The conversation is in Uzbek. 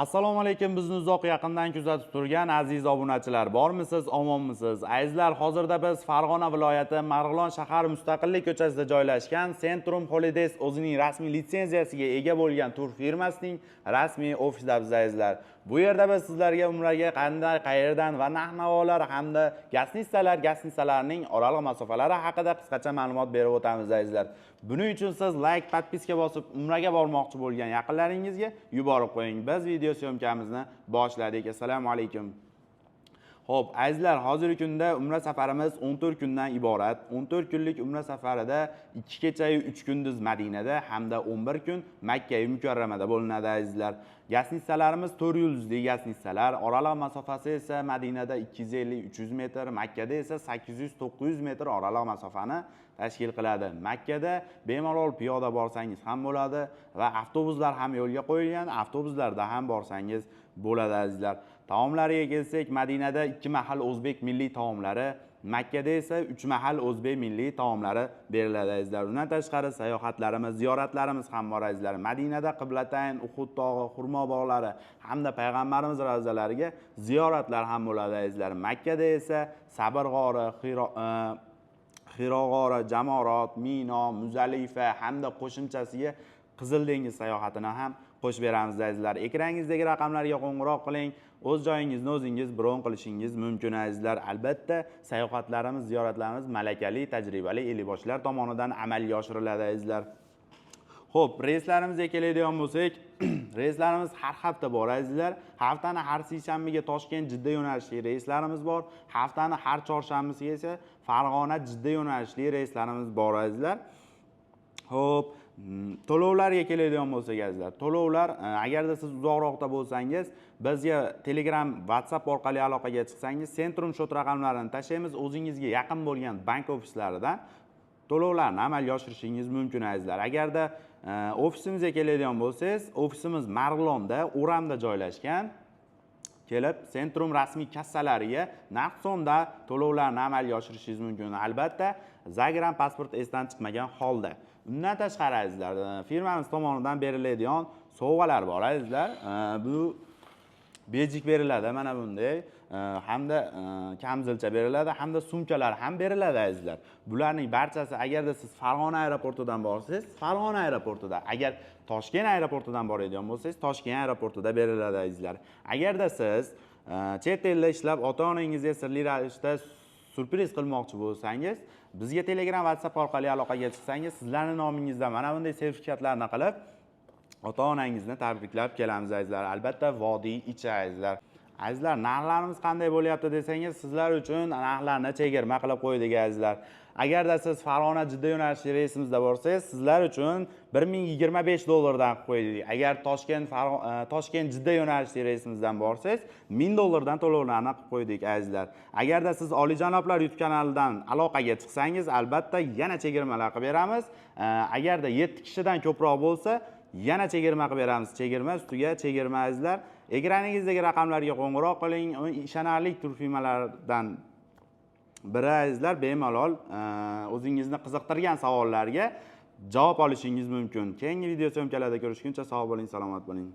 Assalomu alaykum, bizni uzoq yaqindan kuzatib turgan aziz obunachilar, bormisiz, omonmisiz? Azizlar, hozirda biz Farg'ona viloyati Marg'ilon shahar Mustaqillik ko'chasida joylashgan Centrum Holidays o'zining rasmiy litsenziyasiga ega bo'lgan tur firmasining rasmiy ofisida azizlar. Bu yerda biz sizlarga umraga qanday, qayerdan va narx-navolar hamda gastnitsalarning oraliq masofalari haqida qisqacha ma'lumot berib o'tamiz azizlar. Buning uchun siz like, podpiska bosib umraga bormoqchi bo'lgan yaqinlaringizga yuborib qo'ying. Biz video syomkamizni boshladik. Assalomu alaykum. Xo'p, azizlar, hozirgi kunda umra safarimiz 14 kundan iborat. 14 kunlik umra safarida 2 kecha-yu 3 kunduz Madinada hamda 11 kun Makka-yu Mukarramada bo'linadi azizlar. Gastnitsalarimiz 4 yulduzli gastnitsalar, oraliq masofasi esa Madinada 250-300 metr, Makkada esa 800-900 metr oraliq masofani tashkil qiladi. Makkada bemalol piyoda borsangiz ham bo'ladi va avtobuslar ham yo'lga qo'yilgan, avtobuslarda ham borsangiz bo'ladi azizlar. Taomlariga kelsak, Madinada 2 mahal o'zbek milliy taomlari, Makkada esa 3 mahal o'zbek milliy taomlari beriladi azizlar. Undan tashqari sayohatlarimiz, ziyoratlarimiz ham bor azizlar. Madinada Qiblatayn, Uhud tog'i, Xurmo bog'lari hamda payg'ambarimiz ravzalariga ziyoratlar ham bo'ladi azizlar. Makkada esa Sabr g'ori, Hiro g'ori, Jamorot, Mino, Muzalifa hamda qo'shimchasiga Qizil dengiz sayohatini ham qo'shib beramiz azizlar. Ekrangingizdagi raqamlarga qo'ng'iroq qiling. O'z joyingizni o'zingiz bron qilishingiz mumkin azizlar. Albatta, sayohatlarimiz, ziyoratlarimiz malakali, tajribali ellikboshlar tomonidan amalga oshiriladi azizlar. Xo'p, reyslarimizga keladigan bo'lsak, reyslarimiz har hafta bor azizlar. Haftani har seshanbaga Toshkent Jidda yo'nalishli reyslarimiz bor. Haftani har chorshanbasiga esa Farg'ona Jidda yo'nalishli reyslarimiz bor azizlar. Xo'p, to'lovlarga keladigan bo'lsak azizlar, to'lovlar agarda siz uzoqroqda bo'lsangiz, bizga Telegram, WhatsApp orqali aloqaga chiqsangiz, Centrum shot raqamlarini tashlaymiz, o'zingizga yaqin bo'lgan bank ofislaridan to'lovlarni amalga oshirishingiz mumkin azizlar. Agarda ofisimizga keladigan bo'lsangiz, ofisimiz Marg'ilonda, O'ramda joylashgan. Kelib, Centrum rasmiy kassalariga naqd-sonda to'lovlarni amalga oshirishingiz mumkin. Albatta, Zagram pasport esdan chiqmagan holda. Undan tashqari azizlar, firmamiz tomonidan beriladigan sovg'alar bor azizlar. Bu bejik beriladi, mana bunday. Hamda kamzilcha beriladi, hamda sumkalar ham beriladi azizlar. Bularning barchasi agarda siz Farg'ona aeroportidan borsangiz, Farg'ona aeroportida, agar Toshkent aeroportidan boradigan bo'lsangiz, Toshkent aeroportida beriladi azizlar. Agarda siz chet elda ishlab ota-onangizga sirli ravishda surpriz qilmoqchi bo'lsangiz, bizga Telegram, WhatsApp orqali aloqaga chiqsangiz, sizlarning nomingizdan mana bunday sertifikatlarni qilib, ota-onangizni tabriklab kelamiz azizlar. Albatta, vodiy ichi azizlar. Azizlar, narxlarimiz qanday bo'lyapti desangiz, sizlar uchun narxlarni chegirma qilib qo'ydik azizlar. Agarda siz Farg'ona Jidda yo'nalishli reysimizda borsangiz, sizlar uchun 1025 dollardan qo'ydik. Agar Toshkent Jidda yo'nalishli reysimizdan borsangiz, 1000 dollardan to'lovlarni qilib qo'ydik azizlar. Agarda siz Olijanoblar YouTube kanalidan aloqaga chiqsangiz, albatta yana chegirmalar qilib beramiz. Agarda 7 kishidan ko'proq bo'lsa, yana chegirma qilib beramiz. Chegirma ustiga chegirma azizlar. Ekraningizdagi raqamlarga qo'ng'iroq qiling. Ishonarli tur firmalaridan biri azizlar, bemalol o'zingizni qiziqtirgan savollarga javob olishingiz mumkin. Keyingi video syomkalarda ko'rishguncha sog' bo'ling, salomat bo'ling.